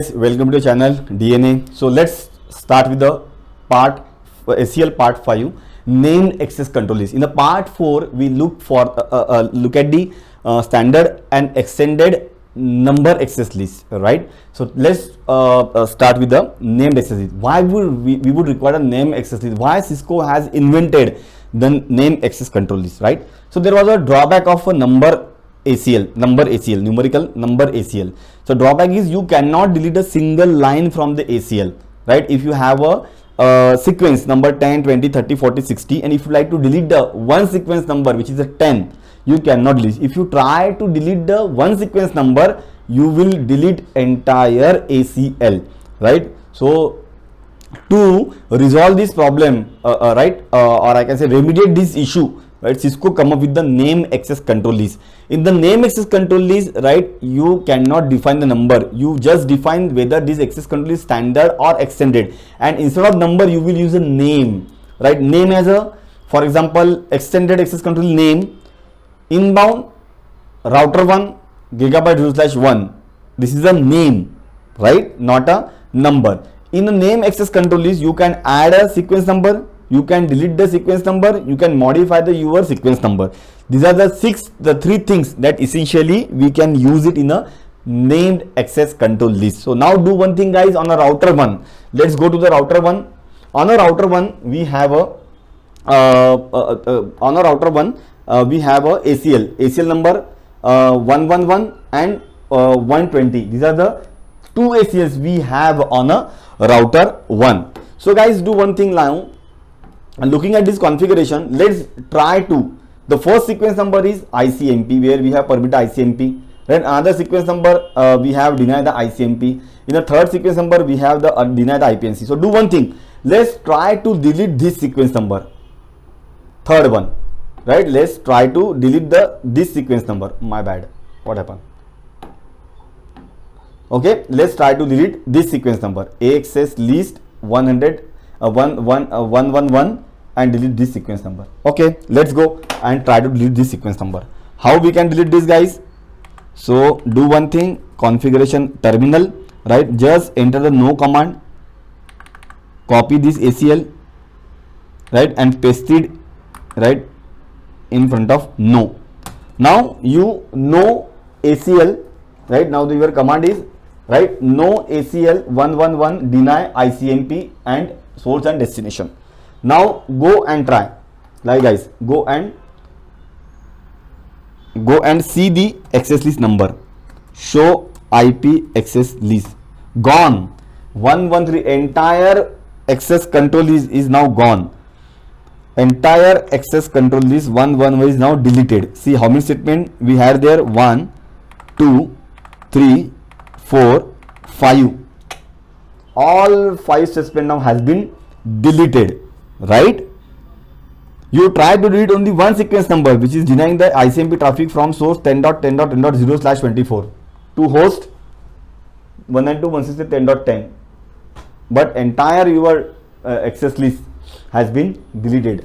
Welcome to the channel DNA. So let's start with the part ACL part 5, named access control list. In the part 4 we look at the standard and extended number access list, right? So let's start with the named access list. Why would we would require a name access list? Why Cisco has invented the name access control list, right? So there was a drawback of a numerical number ACL. So drawback is you cannot delete a single line from the ACL, right? If you have a sequence number 10, 20, 30, 40, 60, and if you like to delete the one sequence number which is a 10, you cannot delete. If you try to delete the one sequence number, you will delete entire ACL, right? So to resolve this problem, or I can say remediate this issue, right, Cisco come up with the name access control list. In the name access control list, right, you cannot define the number, you just define whether this access control is standard or extended, and instead of number you will use a name, right? Name as a, for example, extended access control name inbound router 1 gigabyte 0/1. This is a name, right, not a number. In a name access control list, you can add a sequence number, you can delete the sequence number, you can modify your sequence number. These are the three things that essentially we can use it in a named access control list. So now do one thing, guys. On a router 1, let's go to the router 1. On a router 1 we have a we have a ACL number 111 and 120. These are the two ACLs we have on a router 1. So guys, do one thing now. And looking at this configuration, let's try to, the first sequence number is ICMP, where we have permitted ICMP. Then another sequence number we have denied the ICMP. In the third sequence number we have the denied the IPNC. So do one thing, let's try to delete this sequence number, third one, right? Let's try to delete this sequence number. My bad, what happened? Okay, let's try to delete this sequence number, access list 111 and delete this sequence number. Okay, let's go and try to delete this sequence number. How we can delete this, guys? So do one thing, configuration terminal, right? Just enter the no command, copy this ACL, right, and paste it right in front of no. Now you know ACL, right? Now your command is, right, no ACL 111 deny ICMP and source and destination. Now go and try, like guys, go and see the access list number, show IP access list, gone. 113 entire access control list is now gone. Entire access control list 111 is now deleted. See how many statement we had there, 1 2 3 4 5. All 5 statement now has been deleted, right? You try to delete only one sequence number which is denying the ICMP traffic from source 10.10.10.0/24 to host 192.168.10.10, but entire your access list has been deleted.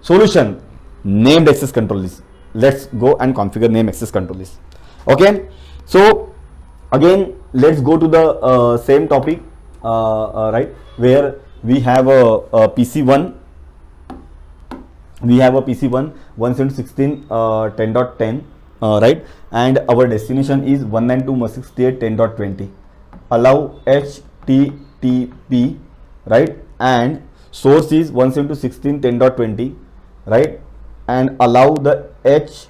Solution, named access control list. Let's go and configure name access control list. Okay, so again let's go to the same topic, right, where we have a PC1, we have a PC1 172.16.10.10, right, and our destination is 192.168.10.20. allow HTTP, right, and source is 172.16.10.20, right, and allow the HTTPS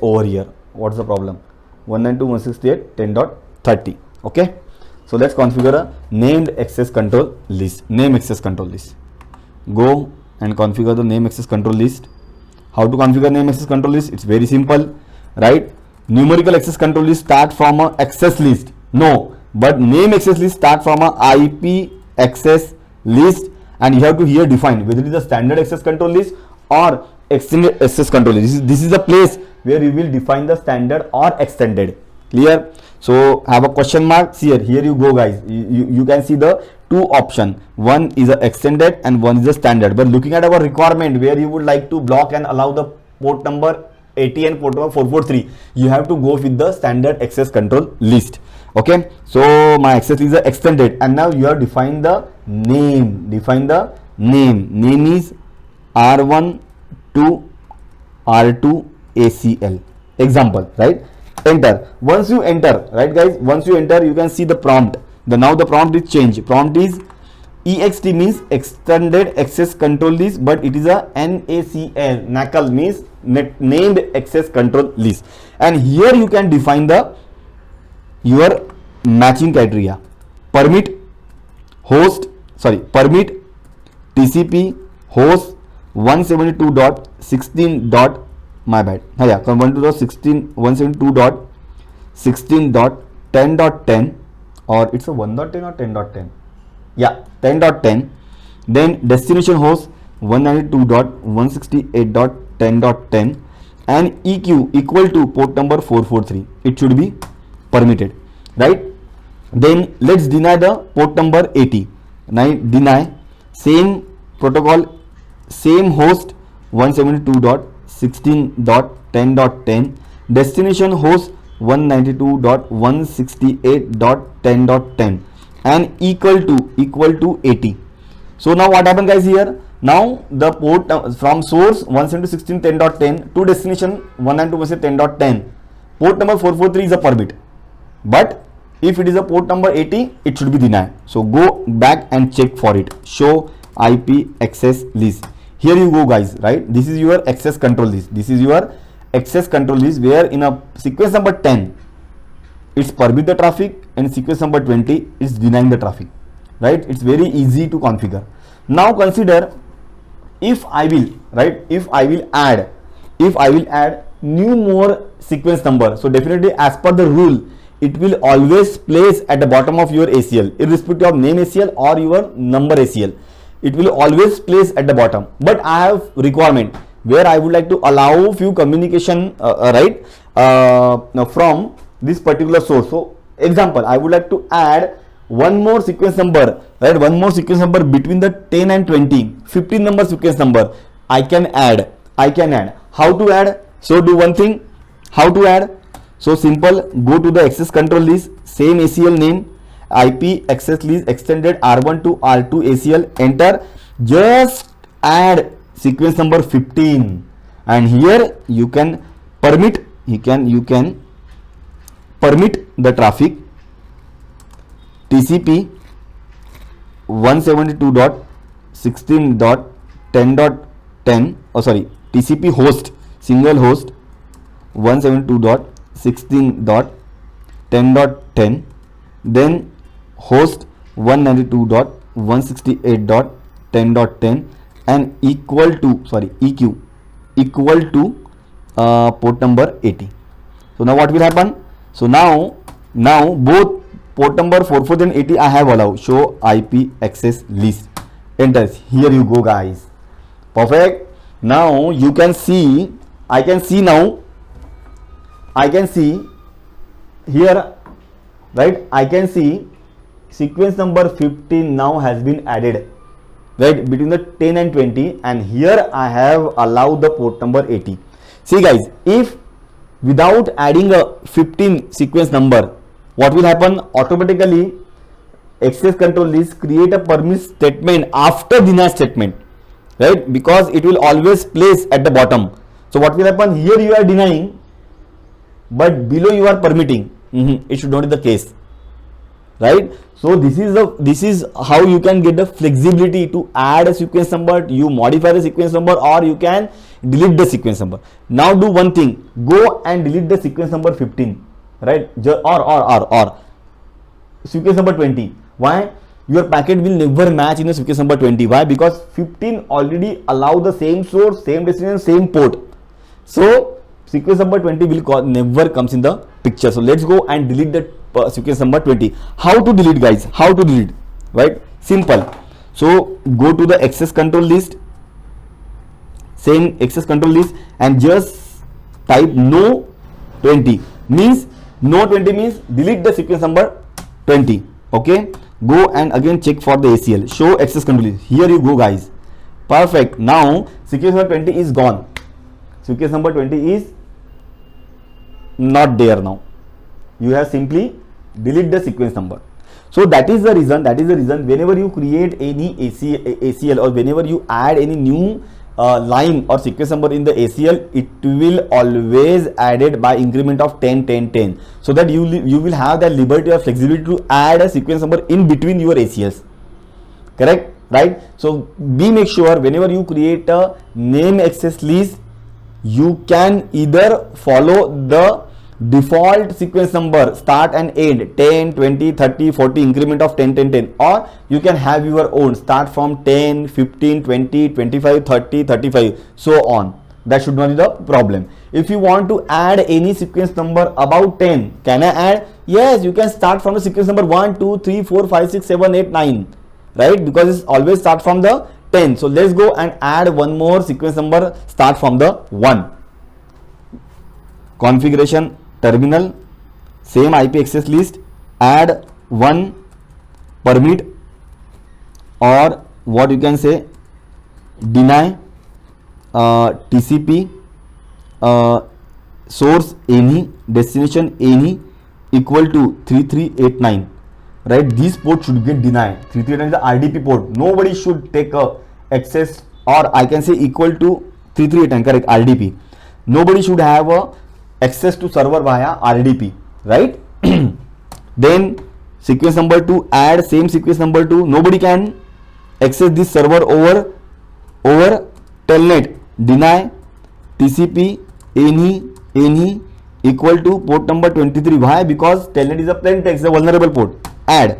over here. What's the problem? 192.168.10.30. okay, so let's configure a named access control list. Name access control list, go and configure the name access control list. How to configure name access control list? It's very simple, right? Numerical access control list start from a access list, no, but name access list start from a IP access list, and you have to here define whether it is a standard access control list or extended access control list. This is the place where you will define the standard or extended. Clear? So have a question mark here. Here you go, guys. You can see the two option. One is a extended and one is a standard. But looking at our requirement where you would like to block and allow the port number 80 and port number 443, you have to go with the standard access control list. Okay, so my access is extended, and now you have defined the name. Define the name. Name is R1 to R2 ACL. Example, right? Enter. Once you enter, right guys, once you enter, you can see the prompt. Now the prompt is changed. Prompt is EXT, means extended access control list, but it is a NACL. NACL means named access control list. And here you can define the your matching criteria. Permit TCP host 172.16. My bad. Yeah, 172.16.10.10, or it's a 1.10 or 10.10. Yeah, 10.10. Then destination host 192.168.10.10, and EQ equal to port number 443. It should be permitted, right? Then let's deny the port number 80. Deny same protocol, same host 172.16.10.10, destination host 192.168.10.10, and equal to 80. So now what happened guys here? Now the port from source 172.16.10.10 to destination 192.10.10, port number 443 is a permit, but if it is a port number 80, it should be denied. So go back and check for it. Show IP access list. Here you go guys, right? This is your access control list. This is your access control list, where in a sequence number 10 it's permit the traffic, and sequence number 20 is denying the traffic, right? It's very easy to configure. Now consider, if I will add new more sequence number, so definitely as per the rule, it will always place at the bottom of your ACL, irrespective of name ACL or your number ACL. It will always place at the bottom. But I have requirement where I would like to allow few communication from this particular source. So example, I would like to add one more sequence number, right? One more sequence number between the 10 and 20, 15 number sequence number. I can add. How to add? So do one thing. How to add? So simple. Go to the access control list, same ACL name, IP access list extended R1 to R2 ACL. Enter. Just add sequence number 15, and here you can permit. You can permit the traffic TCP 172.16.10.10, TCP host, single host 172.16.10.10, then host 192.168.10.10, and EQ equal to port number 80. So now what will happen? So now both port number 44 and 80 I have allowed. Show IP access list. Enter. Here you go guys. Perfect. Now you can see, I can see here, right? I can see sequence number 15 now has been added, right, between the 10 and 20, and here I have allowed the port number 80. See guys, if without adding a 15 sequence number, what will happen? Automatically access control list create a permit statement after deny statement, right? Because it will always place at the bottom. So what will happen? Here you are denying, but below you are permitting. It should not be the case, right? So this is how you can get the flexibility to add a sequence number, you modify the sequence number, or you can delete the sequence number. Now do one thing, go and delete the sequence number 15, right? Or sequence number 20. Why? Your packet will never match in the sequence number 20. Why? Because 15 already allow the same source, same destination, same port. So sequence number 20 will never comes in the picture. So let's go and delete the sequence number 20. How to delete guys? How to delete? Right? Simple. So go to the access control list, same access control list, and just type no 20. Means no 20 means delete the sequence number 20. Okay. Go and again check for the ACL. Show access control list. Here you go guys. Perfect. Now sequence number 20 is gone. Sequence number 20 is not there now. You have simply delete the sequence number. So that is the reason whenever you create any ACL or whenever you add any new line or sequence number in the ACL, it will always added by increment of 10 10 10, so that you will have that liberty or flexibility to add a sequence number in between your ACLs. Correct, right? So make sure whenever you create a name access list, you can either follow the default sequence number start and end 10 20 30 40 increment of 10 10 10, or you can have your own start from 10 15 20 25 30 35, so on. That should not be the problem. If you want to add any sequence number about 10, can I add? Yes, you can start from the sequence number 1 2 3 4 5 6 7 8 9, right? Because it's always start from the 10. So let's go and add one more sequence number, start from the 1. Configuration terminal, same IP access list, add one permit, or what you can say, deny TCP source any, destination any, equal to 3389, right? This port should get denied. 3389 is the RDP port. Nobody should take access, or I can say equal to 3389, correct, RDP. Nobody should have a access to server via RDP, right? Then sequence number 2, add same sequence number 2. Nobody can access this server over telnet, deny TCP any equal to port number 23. Why? Because telnet is a plain text, a vulnerable port. Add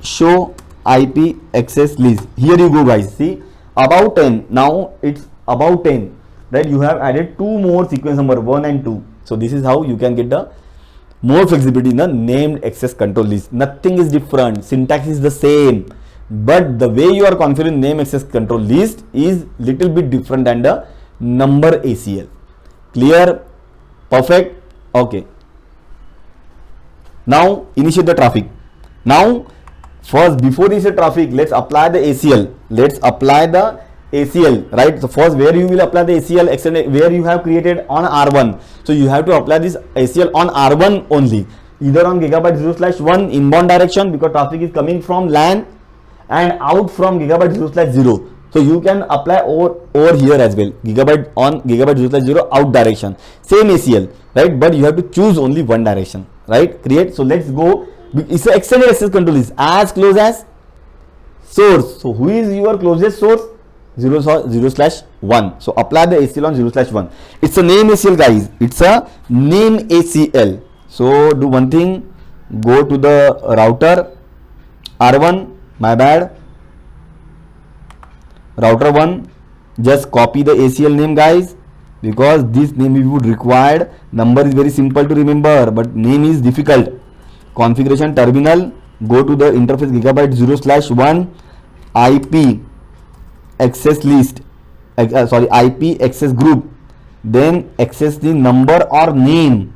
show IP access list. Here you go, guys. See, about 10. Now it's about 10. Right, you have added two more sequence number 1 and 2. So this is how you can get the more flexibility in the named access control list. Nothing is different, syntax is the same, but the way you are configuring name access control list is little bit different than the number ACL. Clear? Perfect? Okay. Now initiate the traffic. Now first, before initiate traffic, let's apply the ACL. Let's apply the ACL, right? So first, where you will apply the ACL, where you have created on R1. So you have to apply this ACL on R1 only, either on gigabyte 0/1 inbound direction, because traffic is coming from LAN, and out from gigabyte 0/0. So you can apply over here as well, gigabyte on gigabyte 0/0 out direction, same ACL, right? But you have to choose only one direction, right? Create. So let's go. It's an extended access control is as close as source. So who is your closest source? 0/1. So apply the ACL on 0/1. It's a name ACL, guys. It's a name ACL. So do one thing, go to the router R1, my bad, router 1, just copy the ACL name, guys, because this name we would require. Number is very simple to remember, but name is difficult. Configuration terminal, go to the interface gigabyte 0/1 IP access list, IP access group, then access the number or name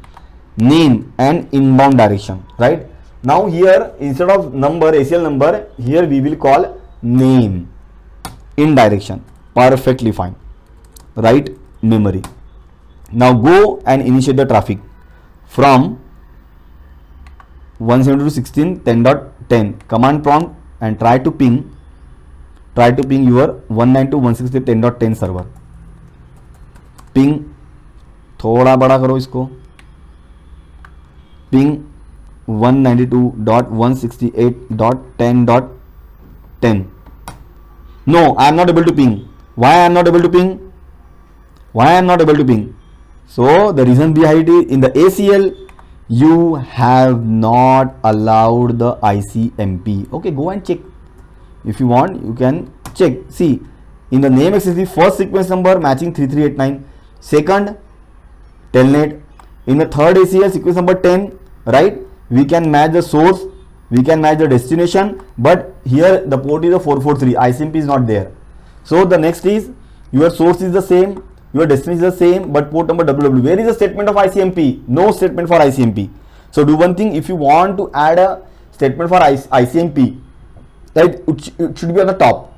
and inbound direction, right? Now here, instead of number, ACL number, here we will call name in direction. Perfectly fine, right? Memory. Now go and initiate the traffic from 172.16.10.10 command prompt and try to ping your 192.168.10.10 server. Ping थोड़ा बड़ा करो इसको, ping 192.168.10.10. No, I am not able to ping. Why I am not able to ping? So the reason behind it, in the ACL you have not allowed the ICMP. Okay, go and check. If you want, you can check. See, in the name access, the first sequence number matching 3389, second telnet. In the third ACL, sequence number 10, right? We can match the source, we can match the destination, but here the port is a 443, ICMP is not there. So the next is, your source is the same, your destination is the same, but port number WW. Where is the statement of ICMP? No statement for ICMP. So do one thing, if you want to add a statement for ICMP, right, it should be on the top.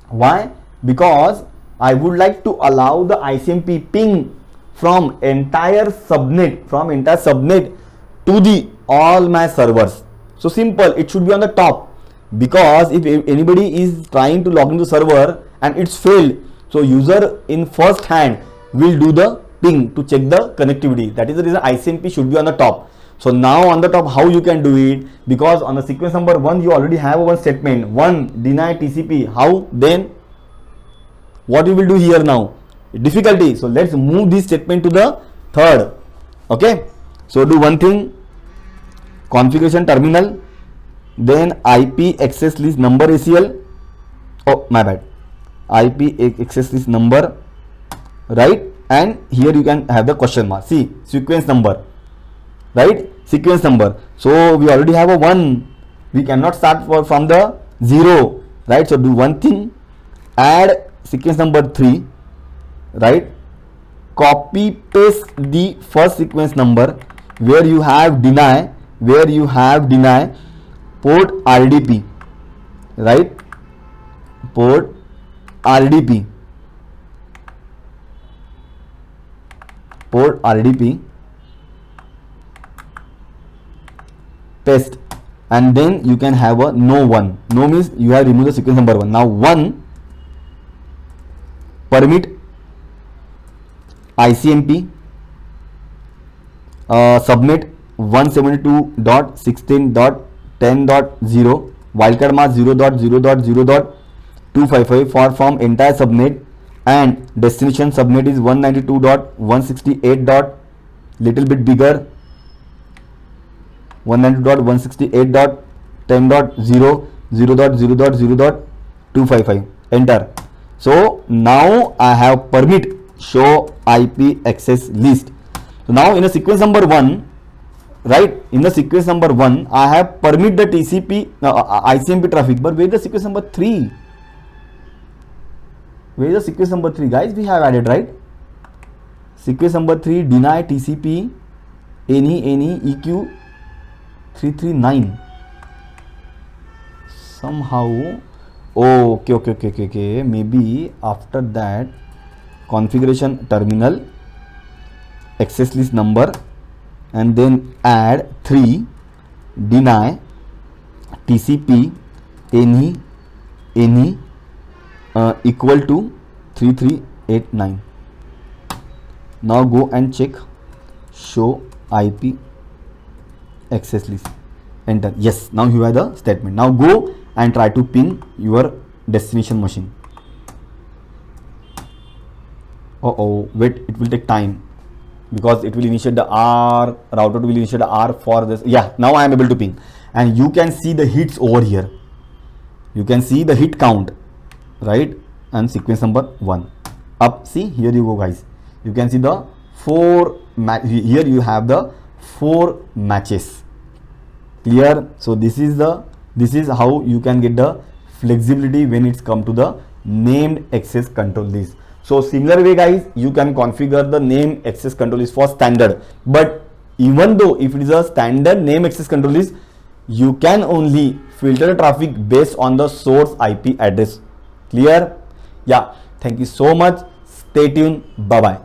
Why? Because I would like to allow the ICMP ping from entire subnet to the all my servers. So simple, it should be on the top, because if anybody is trying to log into server and it's failed, so user in first hand will do the ping to check the connectivity. That is the reason ICMP should be on the top. So now on the top, how you can do it, because on the sequence number 1 you already have one statement, 1 deny TCP. How then? What you will do here now? Difficulty. So let's move this statement to the third. Okay, so do one thing, configuration terminal, then IP access list number ACL. Oh my bad, IP access list number, right? And here you can have the question mark. See, sequence number, right? Sequence number. So we already have a 1. We cannot start from the 0, right? So do one thing, add sequence number 3, right? Copy paste the first sequence number where you have deny, port RDP, right? Port RDP, paste, and then you can have a no 1. No means you have removed the sequence number 1. Now 1 permit ICMP subnet 172.16.10.0 wildcard mask 0.0.0.255 for from entire subnet, and destination subnet is 192.168. little bit bigger, 192.168.10.0 0.0.0.255. enter. So now I have permit show IP access list. So now in a sequence number 1, right, in the sequence number 1 I have permit the TCP ICMP traffic, but where is the sequence number 3? Where is the sequence number 3, guys? We have added, right? Sequence number 3, deny TCP any EQ 339 somehow. Oh, okay. Maybe after that, configuration terminal, access list number, and then add 3, deny TCP any equal to 3389. Now go and check show IP access list. Enter. Yes, now you have the statement. Now go and try to ping your destination machine. Wait, it will take time because it will initiate the R, router will initiate the R for this. Yeah, now I am able to ping, and you can see the hits over here. You can see the hit count, right? And sequence number 1 up. See, here you go, guys. You can see the 4 here you have the 4 matches. Clear? So this is how you can get the flexibility when it's come to the named access control list. So similar way, guys, you can configure the name access control list for standard, but even though if it is a standard name access control list, you can only filter the traffic based on the source IP address. Clear? Yeah, thank you so much. Stay tuned. Bye bye.